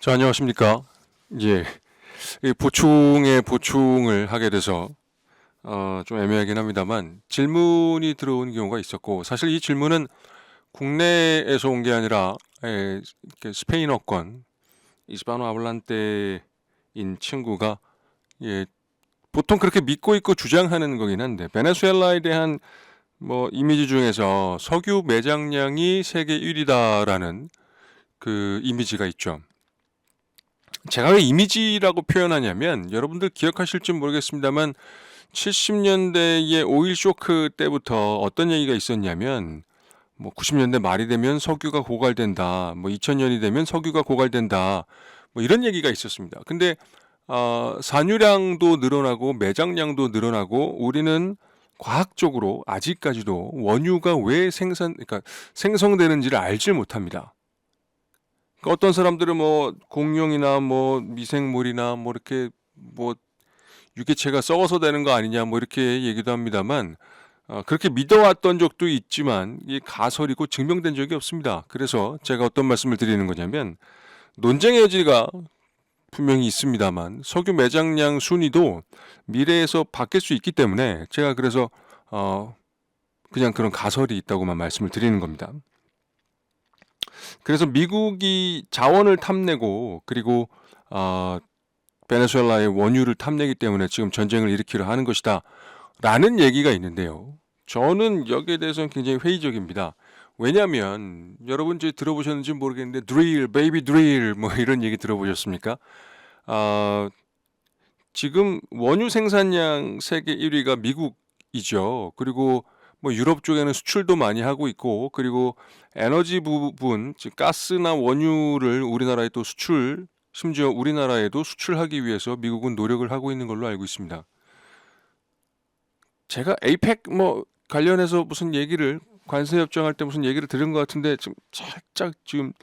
자, 안녕하십니까. 예, 이 보충에 보충을 하게 돼서 좀 애매하긴 합니다만 질문이 들어온 경우가 있었고, 사실 이 질문은 국내에서 온 게 아니라 이렇게 스페인어권 이스파노 아블란테인 친구가 예, 보통 그렇게 믿고 있고 주장하는 거긴 한데, 베네수엘라에 대한 뭐 이미지 중에서 석유 매장량이 세계 1위다라는 그 이미지가 있죠. 제가 왜 이미지라고 표현하냐면, 여러분들 기억하실지 모르겠습니다만 70년대의 오일 쇼크 때부터 어떤 얘기가 있었냐면, 뭐 90년대 말이 되면 석유가 고갈된다, 뭐 2000년이 되면 석유가 고갈된다, 뭐 이런 얘기가 있었습니다. 근데 산유량도 늘어나고 매장량도 늘어나고, 우리는 과학적으로 아직까지도 원유가 왜 그러니까 생성되는지를 알지 못합니다. 그러니까 어떤 사람들은 뭐 공룡이나 뭐 미생물이나 뭐 이렇게 뭐 유기체가 썩어서 되는 거 아니냐 뭐 이렇게 얘기도 합니다만, 그렇게 믿어왔던 적도 있지만 이게 가설이고 증명된 적이 없습니다. 그래서 제가 어떤 말씀을 드리는 거냐면, 논쟁의 여지가 분명히 있습니다만 석유 매장량 순위도 미래에서 바뀔 수 있기 때문에, 제가 그래서 그냥 그런 가설이 있다고만 말씀을 드리는 겁니다. 그래서 미국이 자원을 탐내고, 그리고 베네수엘라의 원유를 탐내기 때문에 지금 전쟁을 일으키려 하는 것이다 라는 얘기가 있는데요, 저는 여기에 대해서는 굉장히 회의적입니다. 왜냐하면 여러분 저희 들어보셨는지 모르겠는데, 드릴, 베이비 드릴 뭐 이런 얘기 들어보셨습니까? 아, 지금 원유 생산량 세계 1위가 미국이죠. 그리고 뭐 유럽 쪽에는 수출도 많이 하고 있고, 그리고 에너지 부분, 즉 가스나 원유를 우리나라에 또 심지어 우리나라에도 수출하기 위해서 미국은 노력을 하고 있는 걸로 알고 있습니다. 제가 에이펙 뭐 관련해서 무슨 얘기를, 관세 협정할 때 무슨 얘기를 들은 것 같은데 지금 살짝 지금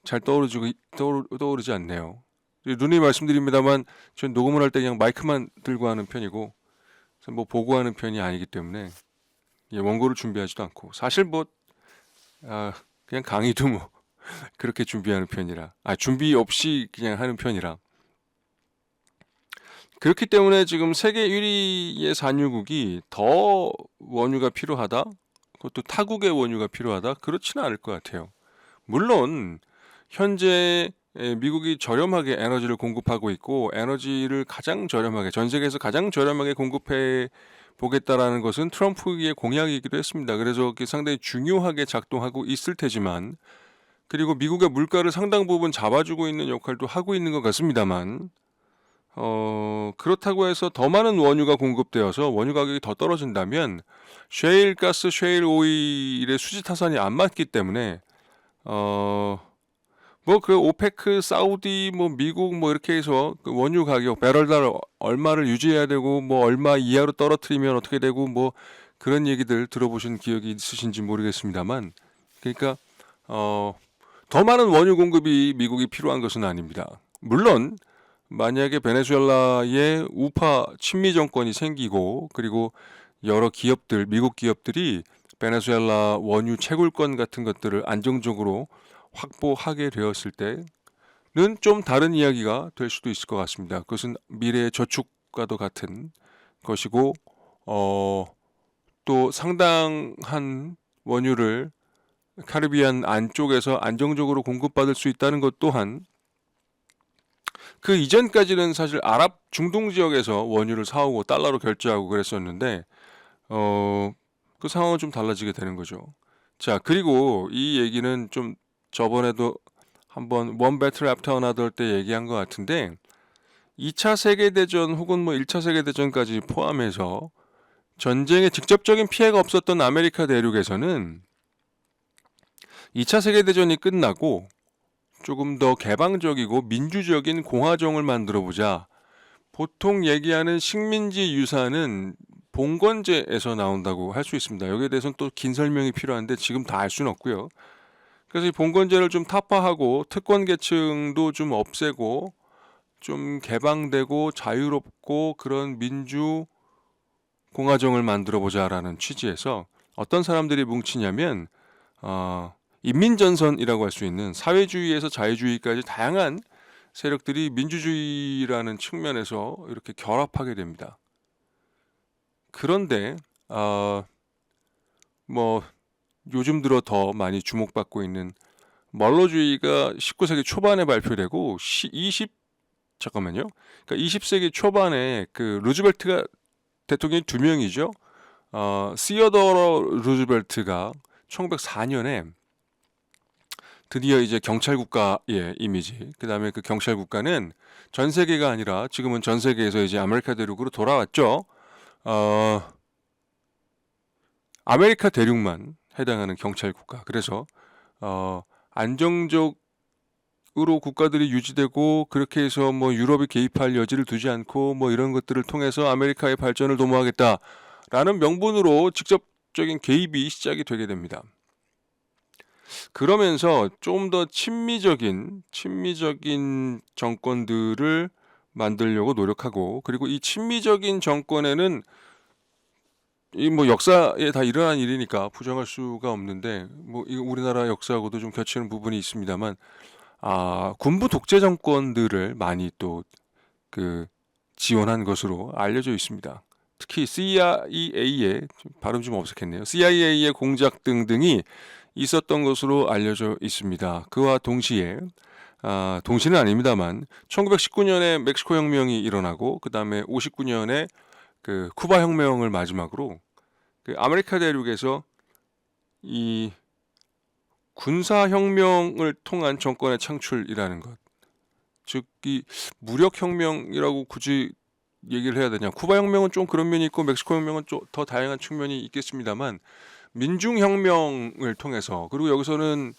잘 떠오르지 않네요. 누누이 말씀드립니다만, 전 녹음을 할 때 그냥 마이크만 들고 하는 편이고, 뭐 보고하는 편이 아니기 때문에 원고를 준비하지도 않고, 사실 뭐 그냥 강의도 뭐 그렇게 준비하는 편이라, 준비 없이 그냥 하는 편이라, 그렇기 때문에 지금 세계 1위의 산유국이 더 원유가 필요하다, 그것도 타국의 원유가 필요하다, 그렇지는 않을 것 같아요. 물론 현재 미국이 저렴하게 에너지를 공급하고 있고, 에너지를 가장 저렴하게, 전 세계에서 가장 저렴하게 공급해 보겠다라는 것은 트럼프의 공약이기도 했습니다. 그래서 그게 상당히 중요하게 작동하고 있을 테지만, 그리고 미국의 물가를 상당 부분 잡아주고 있는 역할도 하고 있는 것 같습니다만, 그렇다고 해서 더 많은 원유가 공급되어서 원유 가격이 더 떨어진다면, 셰일 가스, 셰일 오일의 수지 타산이 안 맞기 때문에, 뭐 그 오페크, 사우디, 뭐 미국 뭐 이렇게 해서 그 원유 가격 배럴당 얼마를 유지해야 되고, 뭐 얼마 이하로 떨어뜨리면 어떻게 되고, 뭐 그런 얘기들 들어보신 기억이 있으신지 모르겠습니다만, 그러니까 더 많은 원유 공급이 미국이 필요한 것은 아닙니다. 물론 만약에 베네수엘라에 우파 친미 정권이 생기고, 그리고 여러 기업들, 미국 기업들이 베네수엘라 원유 채굴권 같은 것들을 안정적으로 확보하게 되었을 때는 좀 다른 이야기가 될 수도 있을 것 같습니다. 그것은 미래의 저축과도 같은 것이고, 또 상당한 원유를 카리비안 안쪽에서 안정적으로 공급받을 수 있다는 것 또한, 그 이전까지는 사실 아랍 중동 지역에서 원유를 사오고 달러로 결제하고 그랬었는데, 그 상황은 좀 달라지게 되는 거죠. 자, 그리고 이 얘기는 좀 저번에도 한번 One Battle After Another 때 얘기한 것 같은데, 2차 세계대전 혹은 뭐 1차 세계대전까지 포함해서 전쟁에 직접적인 피해가 없었던 아메리카 대륙에서는 2차 세계대전이 끝나고 조금 더 개방적이고 민주적인 공화정을 만들어보자, 보통 얘기하는 식민지 유산은 봉건제에서 나온다고 할 수 있습니다. 여기에 대해서는 또 긴 설명이 필요한데 지금 다 알 수는 없고요. 그래서 이 봉건제를 좀 타파하고 특권 계층도 좀 없애고 좀 개방되고 자유롭고 그런 민주 공화정을 만들어 보자라는 취지에서 어떤 사람들이 뭉치냐면, 인민전선이라고 할 수 있는 사회주의에서 자유주의까지 다양한 세력들이 민주주의라는 측면에서 이렇게 결합하게 됩니다. 그런데 뭐 요즘 들어 더 많이 주목받고 있는 멀로주의가 19세기 초반에 발표되고 20 그러니까 20세기 초반에 그 루즈벨트가 대통령이 두 명이죠. 시어더러 루즈벨트가 1904년에 드디어 이제 경찰 국가의 이미지, 그 다음에 그 경찰 국가는 전 세계가 아니라 지금은 전 세계에서 이제 아메리카 대륙으로 돌아왔죠. 아메리카 대륙만 해당하는 경찰 국가. 그래서 안정적으로 국가들이 유지되고 그렇게 해서 뭐 유럽이 개입할 여지를 두지 않고 뭐 이런 것들을 통해서 아메리카의 발전을 도모하겠다라는 명분으로 직접적인 개입이 시작이 되게 됩니다. 그러면서 좀 더 친미적인 정권들을 만들려고 노력하고, 그리고 이 친미적인 정권에는 이 뭐 역사에 다 일어난 일이니까 부정할 수가 없는데, 뭐 이거 우리나라 역사하고도 좀 겹치는 부분이 있습니다만, 군부 독재 정권들을 많이 또 그 지원한 것으로 알려져 있습니다. 특히 CIA의 발음 좀 어색했네요. CIA의 공작 등등이 있었던 것으로 알려져 있습니다. 그와 동시에 동시는 아닙니다만 1919년에 멕시코 혁명이 일어나고 그 다음에 59년에 그 쿠바 혁명을 마지막으로 그 아메리카 대륙에서 이 군사 혁명을 통한 정권의 창출이라는 것, 즉 이 무력 혁명이라고 굳이 얘기를 해야 되냐? 쿠바 혁명은 좀 그런 면이 있고 멕시코 혁명은 좀 더 다양한 측면이 있겠습니다만, 민중혁명을 통해서, 그리고 여기서는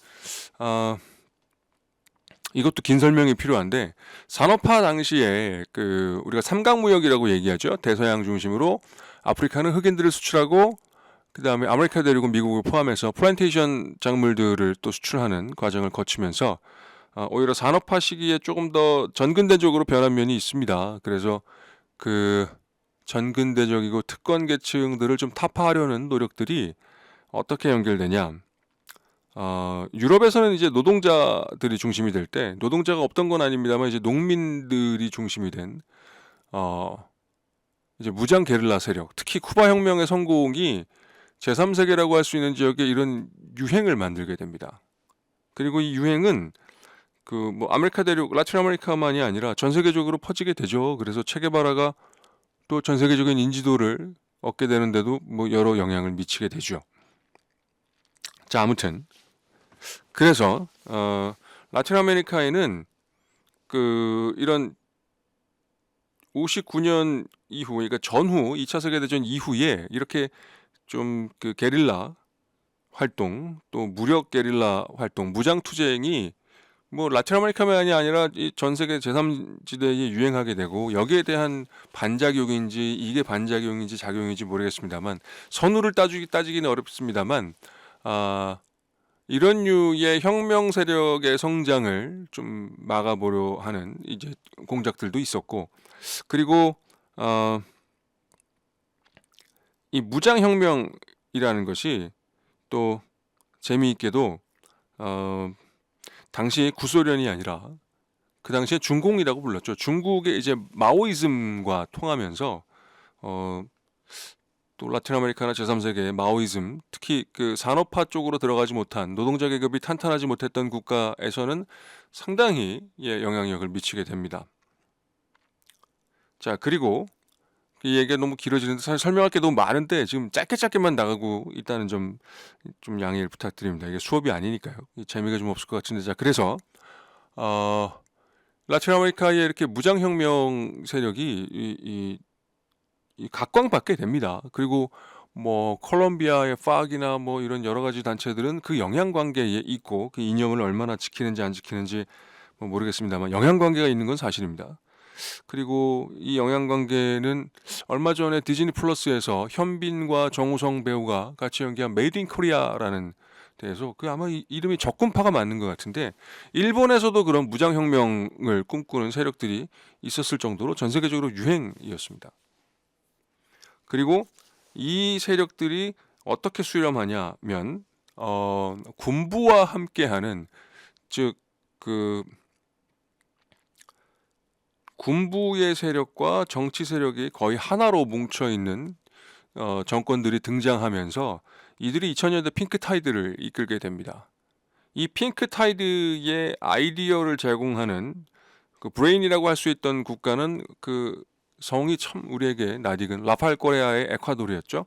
이것도 긴 설명이 필요한데, 산업화 당시에 그 우리가 삼각무역이라고 얘기하죠. 대서양 중심으로 아프리카는 흑인들을 수출하고 그 다음에 아메리카 대륙은 미국을 포함해서 플랜테이션 작물들을 또 수출하는 과정을 거치면서 오히려 산업화 시기에 조금 더 전근대적으로 변한 면이 있습니다. 그래서 그 전근대적이고 특권 계층들을 좀 타파하려는 노력들이 어떻게 연결되냐? 유럽에서는 이제 노동자들이 중심이 될 때, 노동자가 없던 건 아닙니다만 이제 농민들이 중심이 된 이제 무장 게릴라 세력, 특히 쿠바 혁명의 성공이 제3세계라고 할 수 있는 지역에 이런 유행을 만들게 됩니다. 그리고 이 유행은 그 뭐 아메리카 대륙, 라틴 아메리카만이 아니라 전 세계적으로 퍼지게 되죠. 그래서 체게바라가 또 전 세계적인 인지도를 얻게 되는데도 뭐 여러 영향을 미치게 되죠. 자, 아무튼 그래서 라틴 아메리카에는 그 이런 59년 이후, 그러니까 전후 2차 세계대전 이후에 이렇게 좀 그 게릴라 활동, 또 무력 게릴라 활동, 무장 투쟁이 뭐 라틴 아메리카만이 아니라 전 세계 제3지대에 유행하게 되고, 여기에 대한 반작용인지 이게 반작용인지 작용인지 모르겠습니다만, 선후를 따지기는 어렵습니다만 이런 류의 혁명 세력의 성장을 좀 막아보려 하는 이제 공작들도 있었고, 그리고 이 무장혁명이라는 것이 또 재미있게도 당시 구소련이 아니라 그 당시에 중공이라고 불렀죠. 중국의 이제 마오이즘과 통하면서 또 라틴 아메리카나 제3세계의 마오이즘, 특히 그 산업화 쪽으로 들어가지 못한 노동자 계급이 탄탄하지 못했던 국가에서는 상당히 영향력을 미치게 됩니다. 자, 그리고 이 얘기가 너무 길어지는데 사실 설명할 게 너무 많은데 지금 짧게만 나가고 있다는 좀 양해를 부탁드립니다. 이게 수업이 아니니까요. 재미가 좀 없을 것 같은데, 자, 그래서 라틴 아메리카의 이렇게 무장혁명 세력이 이 각광받게 됩니다. 그리고 뭐 콜롬비아의 FARC이나 뭐 이런 여러 가지 단체들은 그 영향관계에 있고 그 이념을 얼마나 지키는지 안 지키는지 뭐 모르겠습니다만 영향관계가 있는 건 사실입니다. 그리고 이 영향관계는 얼마 전에 디즈니 플러스에서 현빈과 정우성 배우가 같이 연기한 메이드 인 코리아라는 데에서, 그 아마 이름이 적군파가 맞는 것 같은데, 일본에서도 그런 무장혁명을 꿈꾸는 세력들이 있었을 정도로 전 세계적으로 유행이었습니다. 그리고 이 세력들이 어떻게 수렴하냐면 군부와 함께하는, 즉 그 군부의 세력과 정치 세력이 거의 하나로 뭉쳐 있는 정권들이 등장하면서 이들이 2000년대 핑크타이드를 이끌게 됩니다. 이 핑크타이드의 아이디어를 제공하는 그 브레인이라고 할 수 있던 국가는 그 성이 참 우리에게 낯익은 라파엘 코레아의 에콰도르였죠.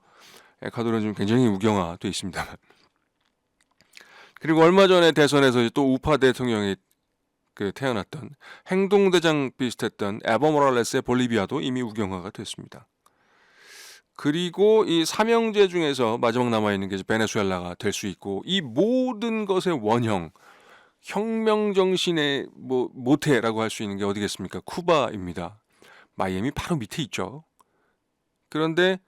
에콰도르는 좀 굉장히 우경화돼 있습니다. 그리고 얼마 전에 대선에서 또 우파 대통령이 그 태어났던 행동대장 비슷했던 에버 모랄레스의 볼리비아도 이미 우경화가 됐습니다. 그리고 이 삼형제 중에서 마지막 남아있는 게 이제 베네수엘라가 될 수 있고, 이 모든 것의 원형, 혁명 정신의 뭐 모태라고 할 수 있는 게 어디겠습니까? 쿠바입니다. 마이애미 바로 밑에 있죠. 그런데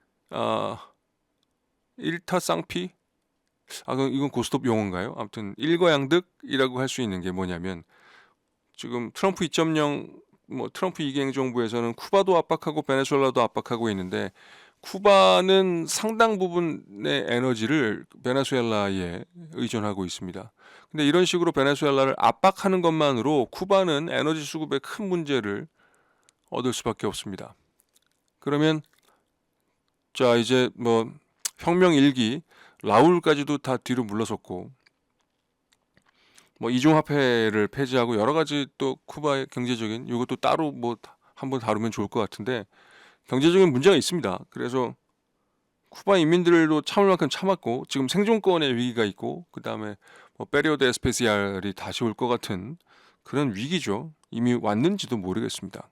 일타쌍피? 이건 고스톱 용어인가요? 아무튼 일거양득이라고 할 수 있는 게 뭐냐면, 지금 트럼프 2.0 트럼프 이행 정부에서는 쿠바도 압박하고 베네수엘라도 압박하고 있는데, 쿠바는 상당 부분의 에너지를 베네수엘라에 의존하고 있습니다. 근데 이런 식으로 베네수엘라를 압박하는 것만으로 쿠바는 에너지 수급에 큰 문제를 얻을 수밖에 없습니다. 그러면 자, 이제 뭐 혁명 일기 라울까지도 다 뒤로 물러섰고, 뭐 이중화폐를 폐지하고 여러 가지 또 쿠바의 경제적인, 이것도 따로 뭐 한번 다루면 좋을 것 같은데, 경제적인 문제가 있습니다. 그래서 쿠바 인민들도 참을 만큼 참았고, 지금 생존권의 위기가 있고, 그 다음에 뭐 페리오드 에스페시알이 다시 올 것 같은 그런 위기죠. 이미 왔는지도 모르겠습니다.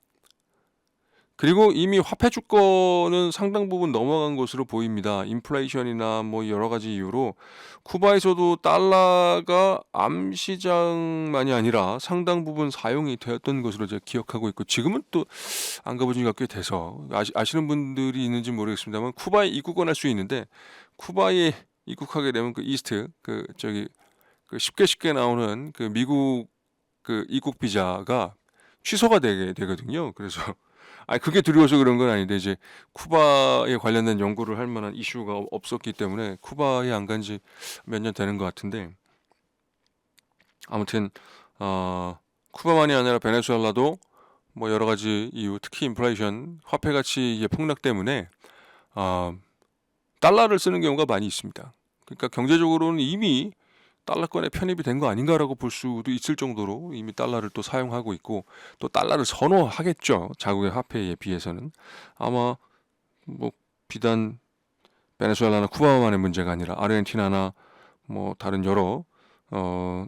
그리고 이미 화폐 주권은 상당 부분 넘어간 것으로 보입니다. 인플레이션이나 뭐 여러 가지 이유로 쿠바에서도 달러가 암 시장만이 아니라 상당 부분 사용이 되었던 것으로 제가 기억하고 있고, 지금은 또 안 가본 지가 꽤 돼서 아시는 분들이 있는지 모르겠습니다만, 쿠바에 입국은 할 수 있는데, 쿠바에 입국하게 되면 그 이스트 그 쉽게 나오는 그 미국 그 입국 비자가 취소가 되게 되거든요. 그래서 그게 두려워서 그런 건 아닌데, 이제 쿠바에 관련된 연구를 할 만한 이슈가 없었기 때문에 쿠바에 안 간 지 몇 년 되는 것 같은데, 아무튼 쿠바만이 아니라 베네수엘라도 뭐 여러 가지 이유, 특히 인플레이션, 화폐 가치의 폭락 때문에 달러를 쓰는 경우가 많이 있습니다. 그러니까 경제적으로는 이미 달러권에 편입이 된 거 아닌가라고 볼 수도 있을 정도로 이미 달러를 또 사용하고 있고, 또 달러를 선호하겠죠. 자국의 화폐에 비해서는. 아마 뭐 비단 베네수엘라나 쿠바만의 문제가 아니라 아르헨티나나 뭐 다른 여러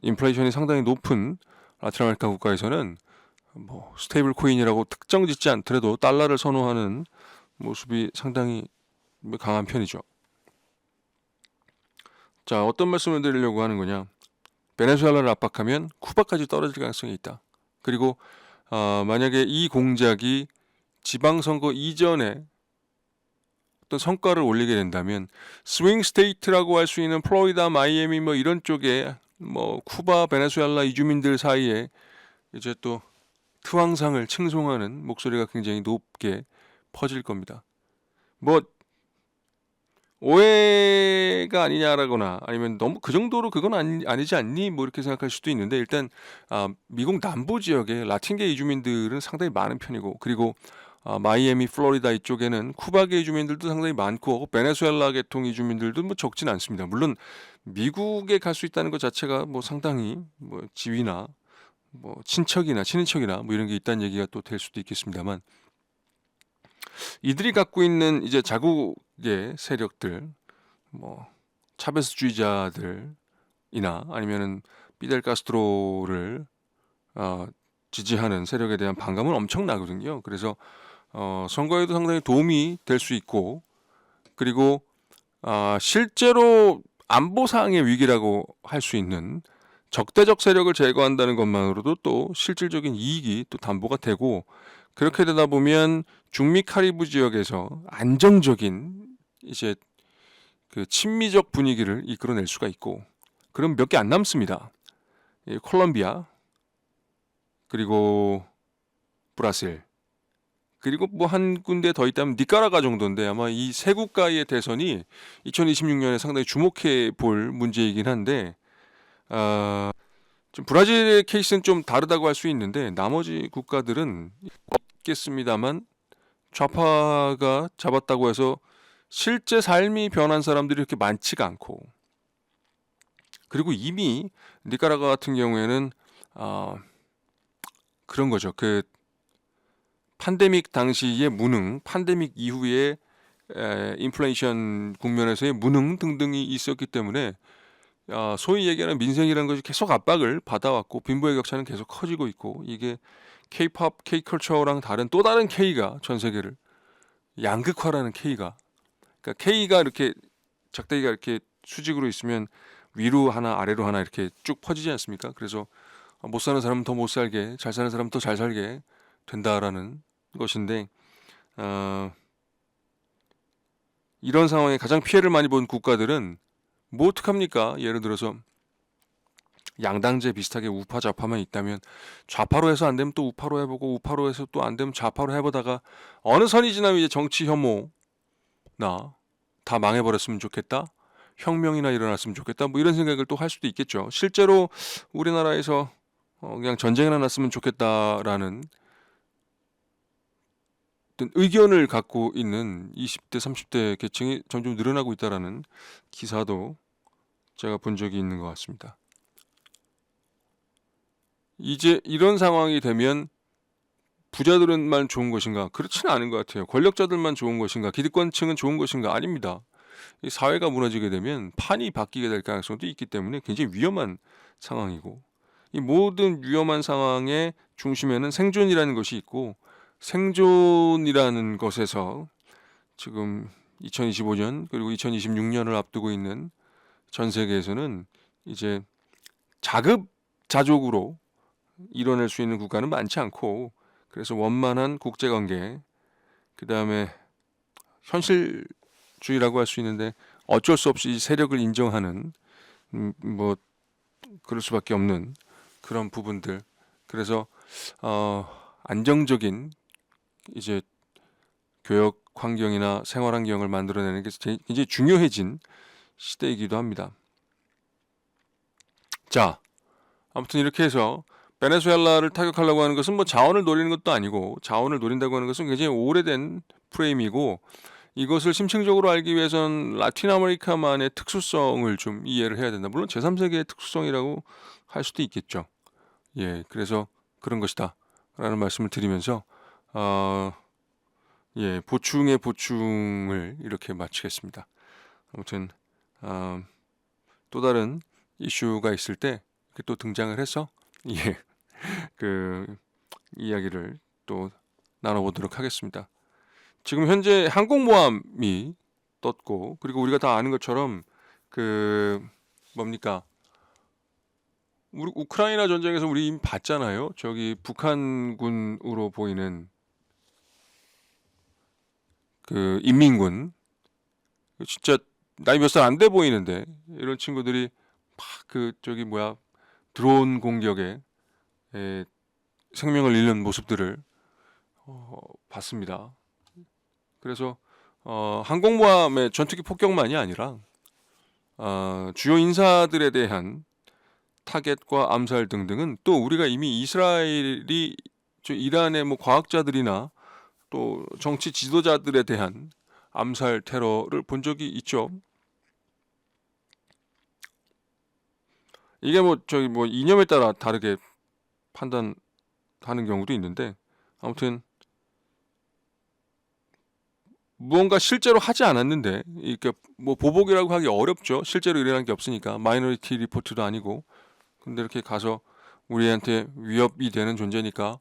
인플레이션이 상당히 높은 라틴 아메리카 국가에서는 뭐 스테이블 코인이라고 특정 짓지 않더라도 달러를 선호하는 모습이 상당히 강한 편이죠. 자, 어떤 말씀을 드리려고 하는 거냐? 베네수엘라를 압박하면 쿠바까지 떨어질 가능성이 있다. 그리고 만약에 이 공작이 지방선거 이전에 어떤 성과를 올리게 된다면, 스윙 스테이트라고 할 수 있는 플로리다, 마이애미 뭐 이런 쪽에 뭐 쿠바, 베네수엘라 이주민들 사이에 이제 또 트왕상을 칭송하는 목소리가 굉장히 높게 퍼질 겁니다. 뭐 오해가 아니냐라거나, 아니면 너무 그 정도로 그건 아니지 않니? 뭐 이렇게 생각할 수도 있는데, 일단 미국 남부 지역에 라틴계 이주민들은 상당히 많은 편이고, 그리고 마이애미, 플로리다 이쪽에는 쿠바계 이주민들도 상당히 많고, 베네수엘라 계통 이주민들도 뭐 적진 않습니다. 물론 미국에 갈 수 있다는 것 자체가 뭐 상당히 뭐 지위나 뭐 친척이나 친인척이나 뭐 이런 게 있다는 얘기가 또 될 수도 있겠습니다만, 이들이 갖고 있는 이제 자국의 세력들, 뭐 차베스주의자들이나 아니면은 피델 카스트로를 지지하는 세력에 대한 반감은 엄청나거든요. 그래서 선거에도 상당히 도움이 될 수 있고, 그리고 실제로 안보상의 위기라고 할 수 있는 적대적 세력을 제거한다는 것만으로도 또 실질적인 이익이 또 담보가 되고, 그렇게 되다 보면 중미 카리브 지역에서 안정적인 이제 그 친미적 분위기를 이끌어낼 수가 있고, 그럼 몇 개 안 남습니다. 콜롬비아, 그리고 브라질, 그리고 뭐 한 군데 더 있다면 니카라과 정도인데, 아마 이 세 국가의 대선이 2026년에 상당히 주목해 볼 문제이긴 한데, 좀 브라질의 케이스는 좀 다르다고 할 수 있는데, 나머지 국가들은 잡았겠습니다만 좌파가 잡았다고 해서 실제 삶이 변한 사람들이 그렇게 많지가 않고, 그리고 이미 니카라과 같은 경우에는 그런 거죠. 그 팬데믹 당시의 무능, 팬데믹 이후에 인플레이션 국면에서의 무능 등등이 있었기 때문에 소위 얘기하는 민생이라는 것이 계속 압박을 받아왔고 빈부의 격차는 계속 커지고 있고, 이게 K-팝, K-컬처랑 다른 또 다른 K가 전 세계를 양극화라는 K가, 그러니까 K가 이렇게 작대기가 이렇게 수직으로 있으면 위로 하나 아래로 하나 이렇게 쭉 퍼지지 않습니까? 그래서 못 사는 사람은 더 못 살게, 잘 사는 사람은 더 잘 살게 된다라는 것인데, 이런 상황에 가장 피해를 많이 본 국가들은 뭐 어떡합니까? 예를 들어서 양당제 비슷하게 우파 좌파만 있다면 좌파로 해서 안 되면 또 우파로 해보고 우파로 해서 또 안 되면 좌파로 해보다가 어느 선이 지나면 이제 정치 혐오나 다 망해버렸으면 좋겠다, 혁명이나 일어났으면 좋겠다, 뭐 이런 생각을 또 할 수도 있겠죠. 실제로 우리나라에서 그냥 전쟁이나 났으면 좋겠다라는 어떤 의견을 갖고 있는 20대, 30대 계층이 점점 늘어나고 있다라는 기사도 제가 본 적이 있는 것 같습니다. 이제 이런 상황이 되면 부자들만 좋은 것인가? 그렇지는 않은 것 같아요. 권력자들만 좋은 것인가? 기득권층은 좋은 것인가? 아닙니다. 이 사회가 무너지게 되면 판이 바뀌게 될 가능성도 있기 때문에 굉장히 위험한 상황이고, 이 모든 위험한 상황의 중심에는 생존이라는 것이 있고, 생존이라는 것에서 지금 2025년 그리고 2026년을 앞두고 있는 전 세계에서는 이제 자급자족으로 이뤄낼 수 있는 국가는 많지 않고, 그래서 원만한 국제관계, 그 다음에 현실주의라고 할 수 있는데 어쩔 수 없이 세력을 인정하는 뭐 그럴 수밖에 없는 그런 부분들, 그래서 안정적인 이제 교역 환경이나 생활 환경을 만들어내는 게 굉장히 중요해진 시대이기도 합니다. 자, 아무튼 이렇게 해서 베네수엘라를 타격하려고 하는 것은 뭐 자원을 노리는 것도 아니고, 자원을 노린다고 하는 것은 굉장히 오래된 프레임이고, 이것을 심층적으로 알기 위해선 라틴 아메리카만의 특수성을 좀 이해를 해야 된다. 물론 제3세계의 특수성이라고 할 수도 있겠죠. 예, 그래서 그런 것이다 라는 말씀을 드리면서 예, 보충의 보충을 이렇게 마치겠습니다. 아무튼 또 다른 이슈가 있을 때 이렇게 또 등장을 해서 예, 그 이야기를 또 나눠보도록 하겠습니다. 지금 현재 항공모함이 떴고, 그리고 우리가 다 아는 것처럼 그 뭡니까, 우리 우크라이나 전쟁에서 우리 이미 봤잖아요. 저기 북한군으로 보이는 그 인민군, 진짜 나이 몇 살 안 돼 보이는데 이런 친구들이 막 그 저기 뭐야 드론 공격에 생명을 잃는 모습들을 봤습니다. 그래서 항공모함의 전투기 폭격만이 아니라 주요 인사들에 대한 타겟과 암살 등등은 또 우리가 이미 이스라엘이 이란의 뭐 과학자들이나 또 정치 지도자들에 대한 암살 테러를 본 적이 있죠. 이게 뭐 저기 뭐 이념에 따라 다르게 판단하는 경우도 있는데, 아무튼 무언가 실제로 하지 않았는데, 이렇게 뭐 보복이라고 하기 어렵죠. 실제로 일어난 게 없으니까. 마이너리티 리포트도 아니고. 근데 이렇게 가서 우리한테 위협이 되는 존재니까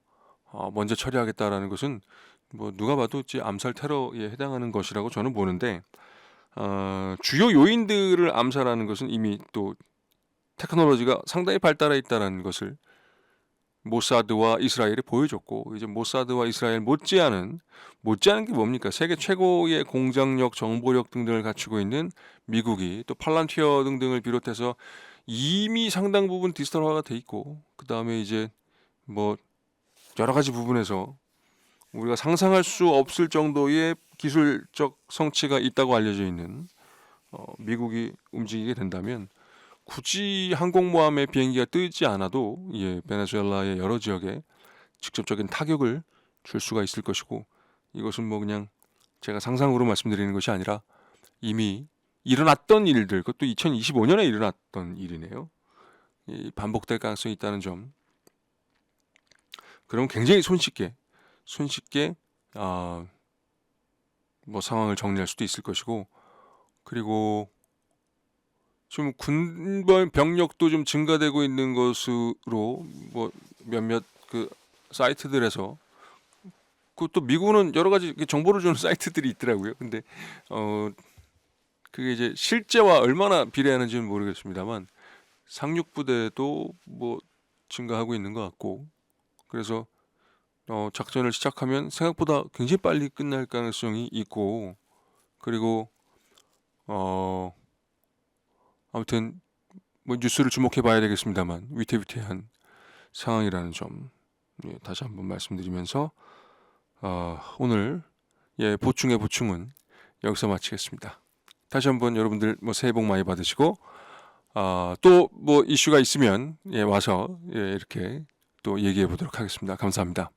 먼저 처리하겠다라는 것은 뭐 누가 봐도 암살 테러에 해당하는 것이라고 저는 보는데, 주요 요인들을 암살하는 것은 이미 또 테크놀로지가 상당히 발달해 있다는 것을 모사드와 이스라엘이 보여줬고, 이제 모사드와 이스라엘 못지않은 게 뭡니까? 세계 최고의 공작력, 정보력 등등을 갖추고 있는 미국이 또 팔란티어 등등을 비롯해서 이미 상당 부분 디지털화가 돼 있고, 그 다음에 이제 뭐 여러 가지 부분에서 우리가 상상할 수 없을 정도의 기술적 성취가 있다고 알려져 있는 미국이 움직이게 된다면, 굳이 항공모함의 비행기가 뜨지 않아도 예, 베네수엘라의 여러 지역에 직접적인 타격을 줄 수가 있을 것이고, 이것은 뭐 그냥 제가 상상으로 말씀드리는 것이 아니라 이미 일어났던 일들, 그것도 2025년에 일어났던 일이네요. 이 반복될 가능성이 있다는 점. 그럼 굉장히 손쉽게 뭐 상황을 정리할 수도 있을 것이고, 그리고 지금 군벌 병력도 좀 증가되고 있는 것으로 뭐 몇몇 그 사이트들에서, 그것도 미국은 여러 가지 정보를 주는 사이트들이 있더라고요. 근데 그게 이제 실제와 얼마나 비례하는지는 모르겠습니다만 상륙 부대도 뭐 증가하고 있는 것 같고, 그래서 작전을 시작하면 생각보다 굉장히 빨리 끝날 가능성이 있고, 그리고 아무튼 뭐 뉴스를 주목해 봐야 되겠습니다만 위태위태한 상황이라는 점, 다시 한번 말씀드리면서 오늘 보충의 보충은 여기서 마치겠습니다. 다시 한번 여러분들 뭐 새해 복 많이 받으시고, 또 뭐 이슈가 있으면 와서 이렇게 또 얘기해 보도록 하겠습니다. 감사합니다.